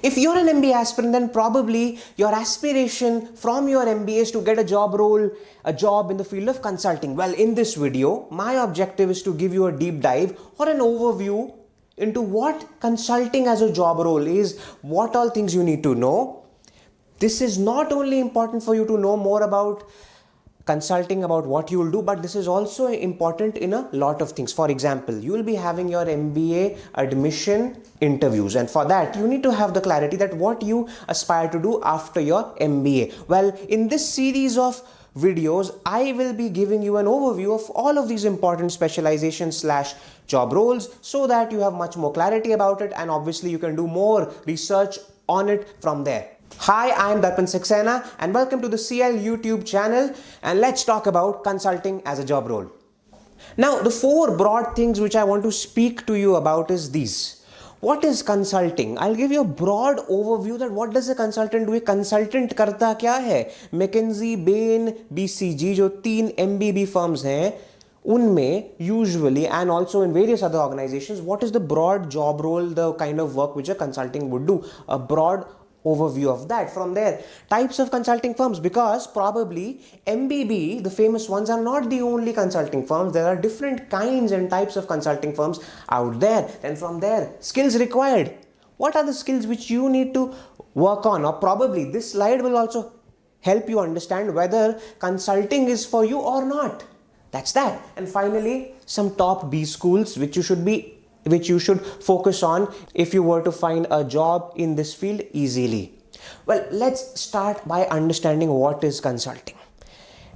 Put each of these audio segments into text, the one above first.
If you're an MBA aspirant, then probably your aspiration from your MBA is to get a job role, a job in the field of consulting. Well, in this video, my objective is to give you a deep dive or an overview into what consulting as a job role is, what all things you need to know. This is not only important for you to know more about consulting, about what you will do, but this is also important in a lot of things. For example, you will be having your MBA admission interviews, and for that you need to have the clarity that what you aspire to do after your MBA. Well, in this series of videos, I will be giving you an overview of all of these important specializations / job roles so that you have much more clarity about it, and obviously you can do more research on it from there. Hi, I am Darshan Saxena and welcome to the CL YouTube channel, and let's talk about consulting as a job role. Now, the four broad things which I want to speak to you about is these. What is consulting? I'll give you a broad overview that what does a consultant do? A consultant करता क्या है? McKinsey, Bain, BCG जो 3 MBB firms हैं, unme usually and also in various other organizations, what is the broad job role, the kind of work which a consulting would do? A broad overview of that. From there, types of consulting firms, because probably MBB, the famous ones, are not the only consulting firms. There are different kinds and types of consulting firms out there. And from there, skills required. What are the skills which you need to work on? Or probably this slide will also help you understand whether consulting is for you or not. That's that. And finally, some top B schools which you should focus on if you were to find a job in this field easily. Well, let's start by understanding what is consulting.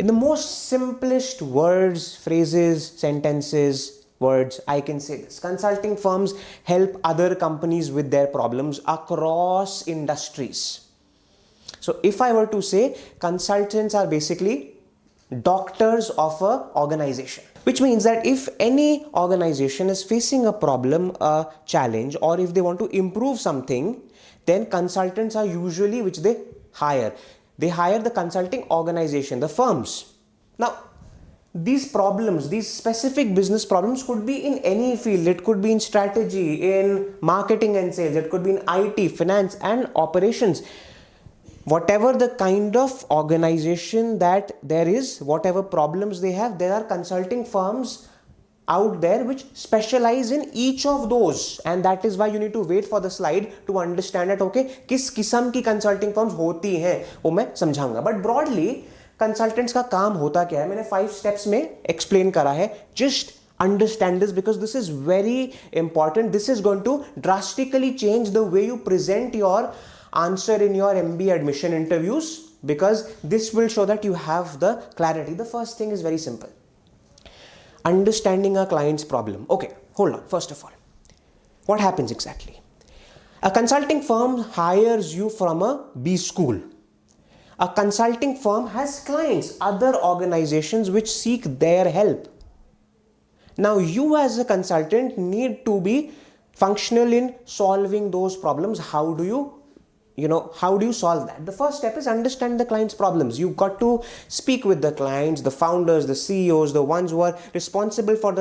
In the most simplest words, phrases, sentences, words, I can say this. Consulting firms help other companies with their problems across industries. So if I were to say, consultants are basically doctors of an organization. Which means that if any organization is facing a problem, a challenge, or if they want to improve something, then consultants are usually which they hire. They hire the consulting organization, the firms. Now, these problems, these specific business problems could be in any field. It could be in strategy, in marketing and sales. It could be in IT, finance and operations. Whatever the kind of organization that there is, whatever problems they have, there are consulting firms out there which specialize in each of those, and that is why you need to wait for the slide to understand that okay, किस किस्म की consulting firms होती हैं वो मैं समझाऊंगा. But broadly, consultants का काम होता क्या है मैंने 5 steps में explain करा है. Just understand this because this is very important. This is going to drastically change the way you present your answer in your MBA admission interviews, because this will show that you have the clarity. The first thing is very simple. Understanding a client's problem. Okay, hold on. First of all, what happens exactly? A consulting firm hires you from a B school. A consulting firm has clients, other organizations which seek their help. Now, you as a consultant need to be functional in solving those problems. How do you solve that? The first step is understand the client's problems. You've got to speak with the clients, the founders, the CEOs, the ones who are responsible for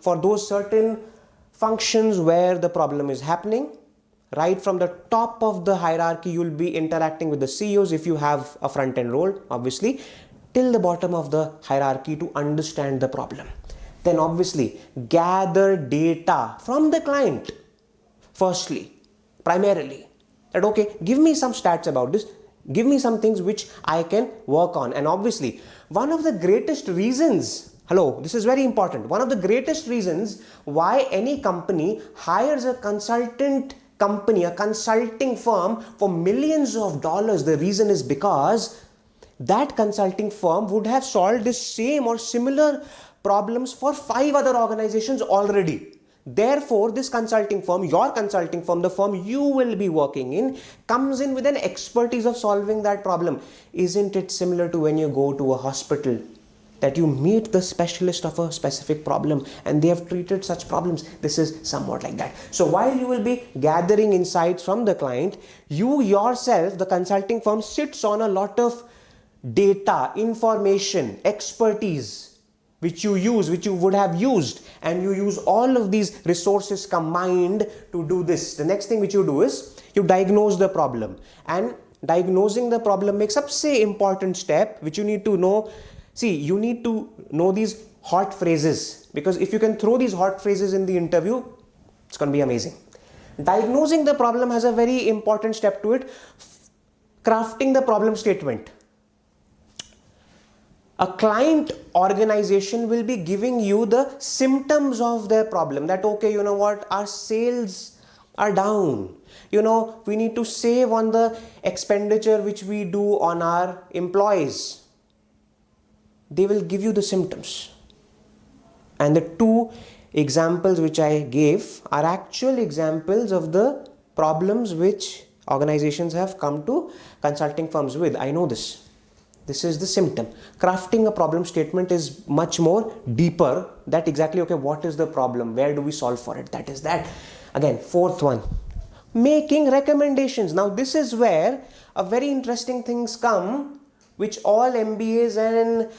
for those certain functions where the problem is happening. Right from the top of the hierarchy, you'll be interacting with the CEOs if you have a front-end role, obviously, till the bottom of the hierarchy to understand the problem. Then obviously gather data from the client. Firstly, primarily. That okay, give me some stats about this, give me some things which I can work on. And obviously, one of the greatest reasons, this is very important, one of the greatest reasons why any company hires a consultant company, a consulting firm for millions of dollars, the reason is because that consulting firm would have solved the same or similar problems for 5 other organizations already. Therefore, this consulting firm, your consulting firm, the firm you will be working in, comes in with an expertise of solving that problem. Isn't it similar to when you go to a hospital, that you meet the specialist of a specific problem and they have treated such problems? This is somewhat like that. So while you will be gathering insights from the client, you yourself, the consulting firm, sits on a lot of data, information, expertise which you would have used, and you use all of these resources combined to do this. The next thing which you do is you diagnose the problem, and diagnosing the problem makes up say important step which you need to know. See, you need to know these hot phrases, because if you can throw these hot phrases in the interview, it's going to be amazing. Diagnosing the problem has a very important step to it. Crafting the problem statement. A client organization will be giving you the symptoms of their problem, that okay, you know what, our sales are down, you know, we need to save on the expenditure which we do on our employees. They will give you the symptoms. And the two examples which I gave are actual examples of the problems which organizations have come to consulting firms with. I know this. This is the symptom. Crafting a problem statement is much more deeper. That exactly, okay, what is the problem? Where do we solve for it? That is that. Again, fourth one, making recommendations. Now this is where a very interesting things come, which all MBAs and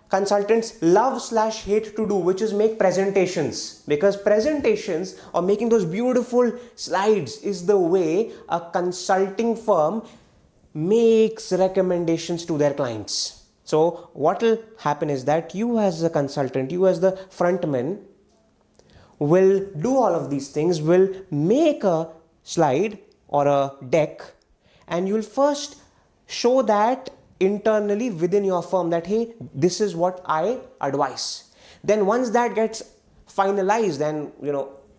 consultants love/hate to do, which is make presentations. Because presentations or making those beautiful slides is the way a consulting firm makes recommendations to their clients. So what will happen is that you as a consultant, you as the frontman will do all of these things, will make a slide or a deck, and you'll first show that internally within your firm that hey, this is what I advise. Then once that gets finalized and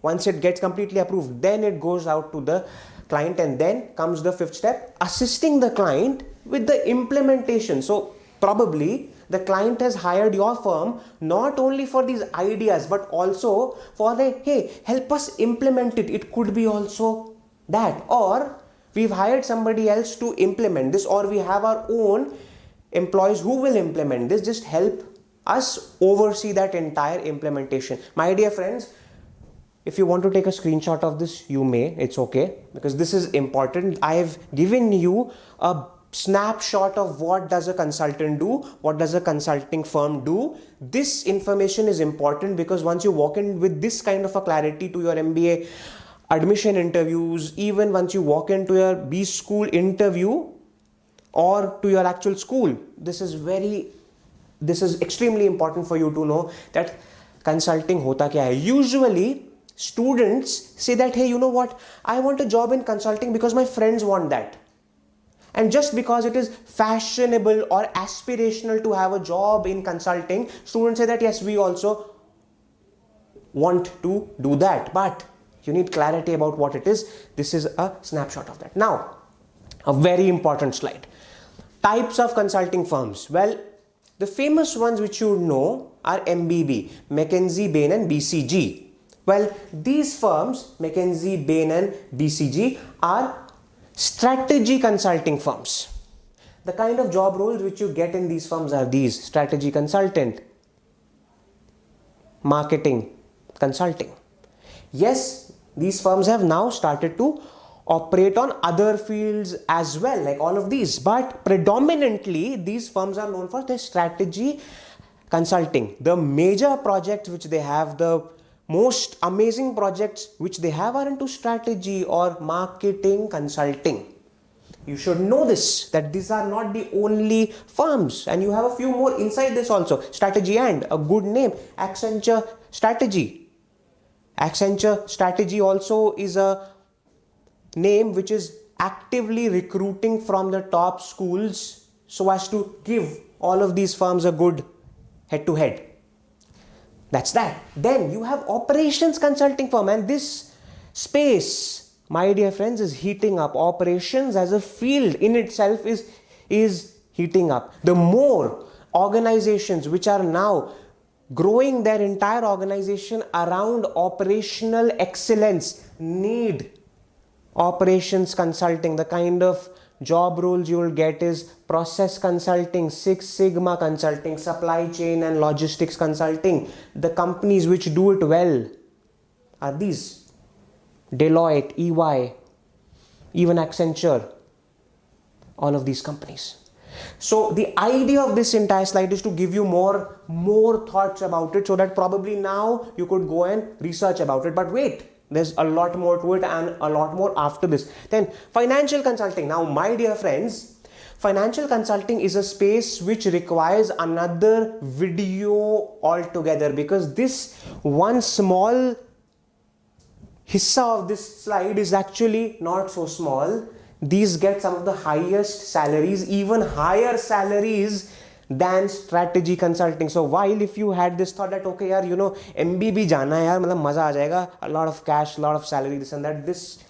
once it gets completely approved, then it goes out to the client, and then comes the fifth step, assisting the client with the implementation. So probably the client has hired your firm not only for these ideas but also for the hey, help us implement it. It could be also that, or we've hired somebody else to implement this, or we have our own employees who will implement this. Just help us oversee that entire implementation. My dear friends, if you want to take a screenshot of this, you may, it's okay, because this is important. I've given you a snapshot of what does a consultant do, what does a consulting firm do. This information is important because once you walk in with this kind of a clarity to your MBA admission interviews, even once you walk into your B school interview or to your actual school, this is extremely important for you to know that consulting hota kya hai. Usually students say that hey, you know what, I want a job in consulting because my friends want that, and just because it is fashionable or aspirational to have a job in consulting, students say that yes, we also want to do that, but you need clarity about what it is. This is a snapshot of that. Now, a very important slide. Types of consulting firms. Well, the famous ones which you know are MBB, McKinsey, Bain and BCG. Well, these firms, McKinsey, Bain and BCG, are strategy consulting firms. The kind of job roles which you get in these firms are these: strategy consultant, marketing consulting. Yes, these firms have now started to operate on other fields as well, like all of these, but predominantly these firms are known for their strategy consulting. The major projects which they have, the most amazing projects which they have are into strategy or marketing consulting. You should know this, that these are not the only firms, and you have a few more inside this also. Strategy and a good name, Accenture Strategy. Accenture Strategy also is a name which is actively recruiting from the top schools so as to give all of these firms a good head-to-head. That's that. Then you have operations consulting firm, and this space, my dear friends, is heating up. Operations as a field in itself is heating up. The more organizations which are now growing their entire organization around operational excellence need operations consulting. The kind of job roles you will get is process consulting, Six Sigma consulting, supply chain and logistics consulting. The companies which do it well are these: Deloitte, EY, even Accenture, all of these companies. So the idea of this entire slide is to give you more thoughts about it, so that probably now you could go and research about it. But wait, there's a lot more to it and a lot more after this. Then financial consulting. Now, my dear friends, financial consulting is a space which requires another video altogether, because this one small hissa of this slide is actually not so small. These get some of the highest salaries, even higher salaries than strategy consulting. So while if you had this thought that okay yaar, MBA bhi jana hai yaar, matlab maza aa jayega, a lot of cash, a lot of salary, this and that, this,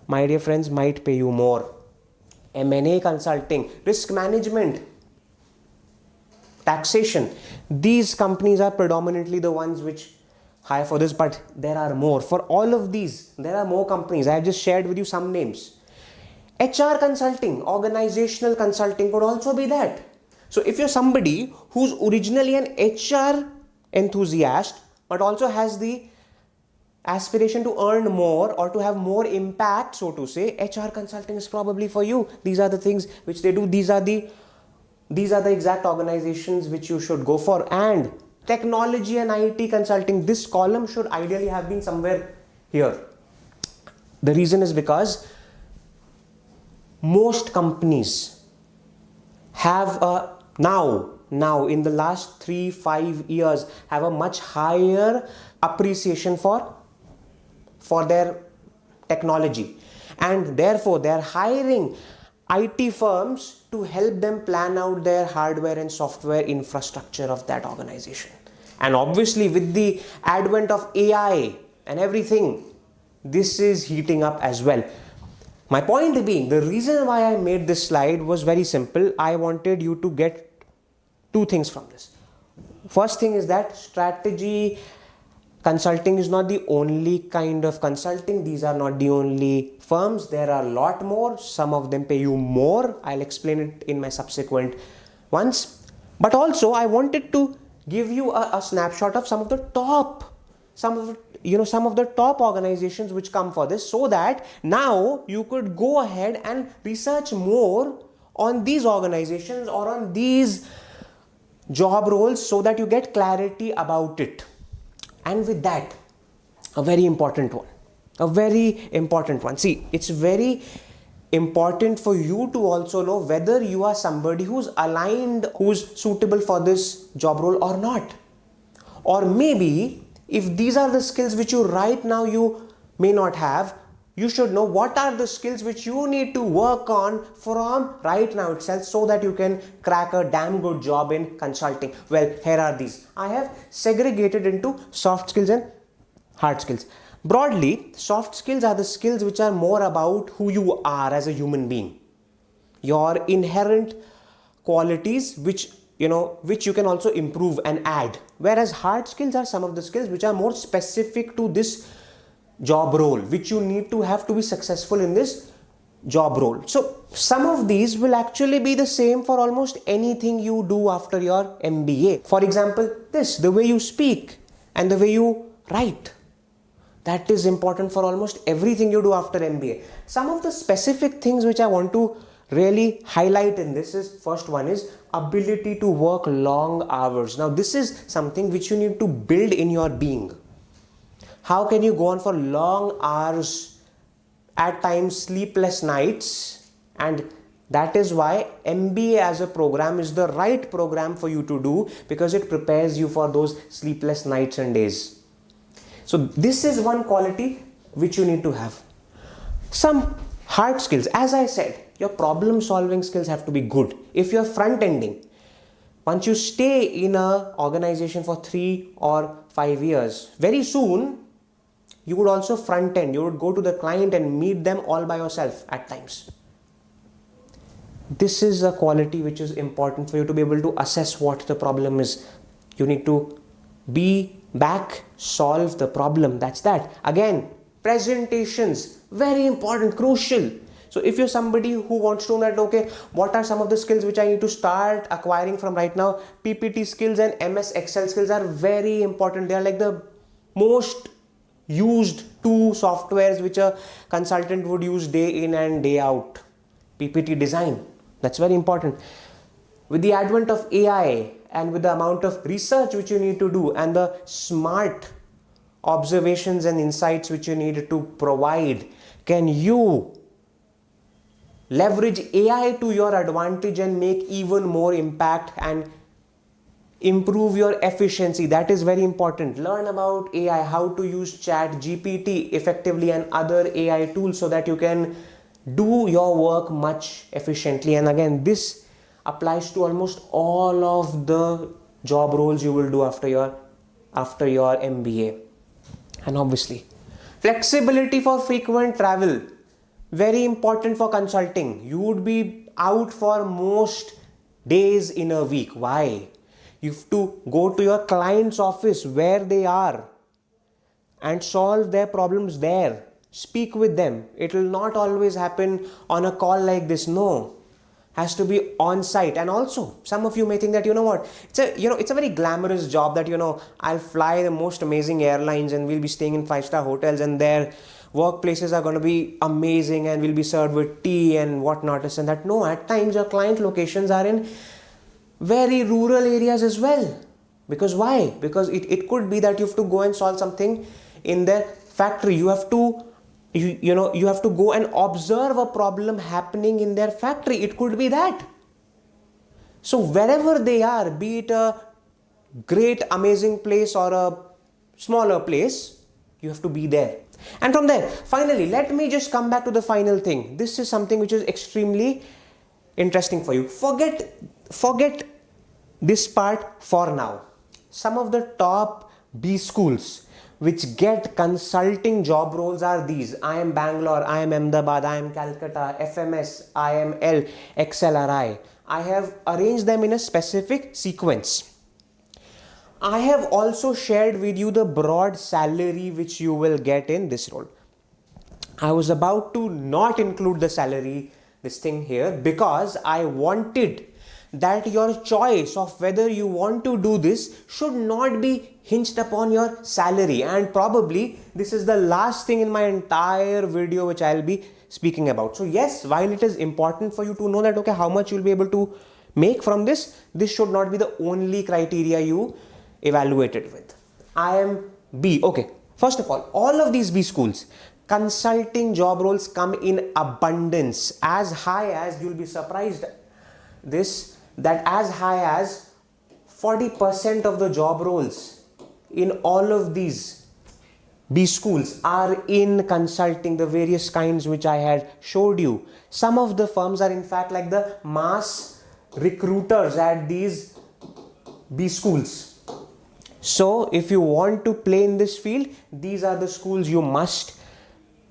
my dear friends, might pay you more. M&A consulting, risk management, taxation, these companies are predominantly the ones which hire for this, but there are more. For all of these, there are more companies. I have just shared with you some names. HR consulting, organizational consulting could also be that. So if you're somebody who's originally an HR enthusiast, but also has the aspiration to earn more or to have more impact, so to say, HR consulting is probably for you. These are the things which they do. These are the exact organizations which you should go for. And technology and IT consulting, this column should ideally have been somewhere here. The reason is because most companies have now in the last 3-5 years have a much higher appreciation for their technology, and therefore they are hiring IT firms to help them plan out their hardware and software infrastructure of that organization. And obviously with the advent of AI and everything, this is heating up as well. My point being, the reason why I made this slide was very simple. I wanted you to get two things from this. First thing is that strategy consulting is not the only kind of consulting. These are not the only firms. There are a lot more. Some of them pay you more. I'll explain it in my subsequent ones. But also I wanted to give you a snapshot of some of the top organizations which come for this, so that now you could go ahead and research more on these organizations or on these job roles, so that you get clarity about it. And with that, a very important one. See, it's very important for you to also know whether you are somebody who's aligned, who's suitable for this job role or not. Or maybe if these are the skills which you right now you may not have, you should know what are the skills which you need to work on from right now itself, so that you can crack a damn good job in consulting. Well, here are these. I have segregated into soft skills and hard skills. Broadly, soft skills are the skills which are more about who you are as a human being, your inherent qualities which you can also improve and add. Whereas hard skills are some of the skills which are more specific to this job role, which you need to have to be successful in this job role. So some of these will actually be the same for almost anything you do after your MBA. For example, the way you speak and the way you write, that is important for almost everything you do after MBA. Some of the specific things which I want to really highlight in this is, first one is ability to work long hours. Now this is something which you need to build in your being. How can you go on for long hours, at times sleepless nights? And that is why MBA as a program is the right program for you to do, because it prepares you for those sleepless nights and days. So this is one quality which you need to have. Some hard skills, as I said, your problem solving skills have to be good. If you're front ending, once you stay in an organization for 3 or 5 years, very soon you would also front end. You would go to the client and meet them all by yourself at times. This is a quality which is important for you to be able to assess what the problem is. You need to be back, solve the problem. That's that. Again, presentations, very important, crucial. So if you're somebody who wants to know that, okay, what are some of the skills which I need to start acquiring from right now? PPT skills and MS Excel skills are very important. They are like the most used two softwares which a consultant would use day in and day out. PPT design, that's very important. With the advent of AI and with the amount of research which you need to do and the smart observations and insights which you need to provide, can you leverage AI to your advantage and make even more impact and improve your efficiency? That is very important. Learn about AI, how to use chat GPT effectively and other AI tools so that you can do your work much efficiently. And again, this applies to almost all of the job roles you will do after your MBA. And obviously, flexibility for frequent travel, very important for consulting. You would be out for most days in a week. Why? You have to go to your client's office where they are and solve their problems there. Speak with them. It will not always happen on a call like this. No, has to be on site. And also, some of you may think that, it's a very glamorous job that, I'll fly the most amazing airlines and we'll be staying in 5-star hotels and their workplaces are going to be amazing and we'll be served with tea and whatnot, this and that. No, at times your client locations are in very rural areas as well. Because why? Because it could be that you have to go and solve something in their factory. You have to go and observe a problem happening in their factory. It could be that. So wherever they are, be it a great amazing place or a smaller place, you have to be there. And from there, finally, let me just come back to the final thing. This is something which is extremely interesting for you. Forget this part for now. Some of the top B schools which get consulting job roles are these: IIM Bangalore, IIM Ahmedabad, IIM Calcutta, FMS, IML, XLRI. I have arranged them in a specific sequence. I have also shared with you the broad salary which you will get in this role. I was about to not include the salary, this thing here, because I wanted that your choice of whether you want to do this should not be hinged upon your salary. And probably this is the last thing in my entire video which I'll be speaking about. So yes, while it is important for you to know that, okay, how much you'll be able to make from this, this should not be the only criteria you evaluate it with. IIM B. Okay, first of all of these B schools, consulting job roles come in abundance, as high as, you'll be surprised that as high as 40% of the job roles in all of these B schools are in consulting, the various kinds which I had showed you. Some of the firms are in fact like the mass recruiters at these B schools. So if you want to play in this field, these are the schools you must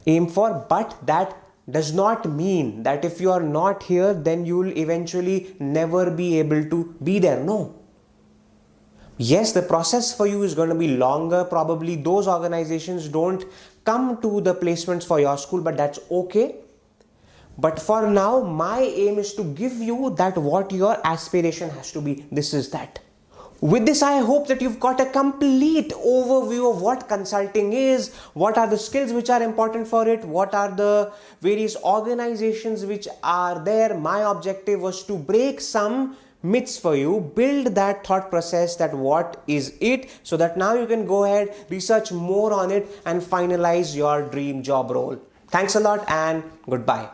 aim for. But that does not mean that if you are not here, then you will eventually never be able to be there. No. Yes, the process for you is going to be longer. Probably those organizations don't come to the placements for your school, but that's okay. But for now, my aim is to give you that what your aspiration has to be. This is that. With this, I hope that you've got a complete overview of what consulting is, what are the skills which are important for it, what are the various organizations which are there. My objective was to break some myths for you, build that thought process that what is it, so that now you can go ahead, research more on it and finalize your dream job role. Thanks a lot and goodbye.